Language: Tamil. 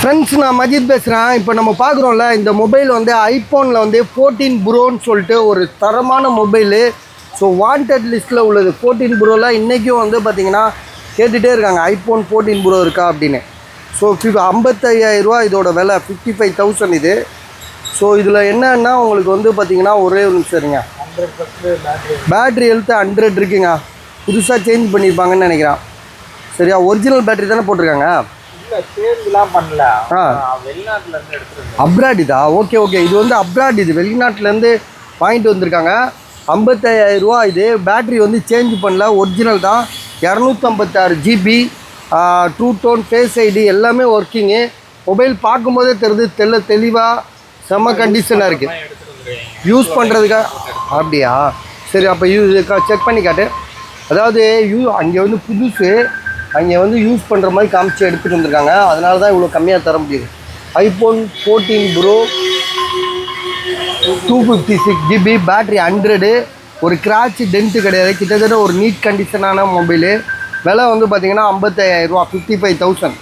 ஃப்ரெண்ட்ஸ், நான் மஜித் பேசுகிறேன். இப்போ நம்ம பார்க்குறோம்ல, இந்த மொபைல் வந்து ஐஃபோனில் வந்து 14 ப்ரோன்னு சொல்லிட்டு ஒரு தரமான மொபைலு. ஸோ வாண்டட் லிஸ்ட்டில் உள்ளது 14 ப்ரோவில் இன்றைக்கும் வந்து பார்த்திங்கன்னா கேட்டுகிட்டே இருக்காங்க ஐஃபோன் 14 ப்ரோ இருக்கா அப்படின்னு. ஸோ 55,000 இதோட விலை, 55,000 இது. ஸோ இதில் என்னன்னா உங்களுக்கு வந்து பார்த்திங்கன்னா ஒரே ஒரு நிமிஷம் இருங்க. பேட்ரி ஹெல்த்து 100 இருக்குங்க. புதுசாக சேஞ்ச் பண்ணியிருப்பாங்கன்னு நினைக்கிறேன். சரியா? ஒரிஜினல் பேட்டரி தானே போட்டிருக்காங்க? அப்ராட் இதா? ஓகே ஓகே, இது வந்து அப்ராட், இது வெளிநாட்டிலேருந்து வாங்கிட்டு வந்திருக்காங்க. 55,000 இது. பேட்ரி வந்து சேஞ்ச் பண்ணல, ஒரிஜினல் தான். 256 GB, true tone, face ID எல்லாமே ஒர்க்கிங்கு. மொபைல் பார்க்கும்போதே தெரியுது, தெளிவாக செம்ம கண்டிஷனாக இருக்குது யூஸ் பண்ணுறதுக்காக. அப்படியா? சரி, அப்போ செக் பண்ணி காட்டு. அதாவது அங்கே வந்து புதுசு, அங்கே வந்து யூஸ் பண்ணுற மாதிரி காமிச்சு எடுத்துகிட்டு வந்திருக்காங்க. அதனால தான் இவ்வளோ கம்மியாக தர முடியுது. ஐஃபோன் 14 ப்ரோ 256 GB, பேட்ரி 100, ஒரு கிராட்ச் டென்ட்டு கிடையாது. கிட்டத்தட்ட ஒரு நீட் கண்டிஷனான மொபைலு. விலை வந்து பார்த்திங்கன்னா 55,000, 55,000.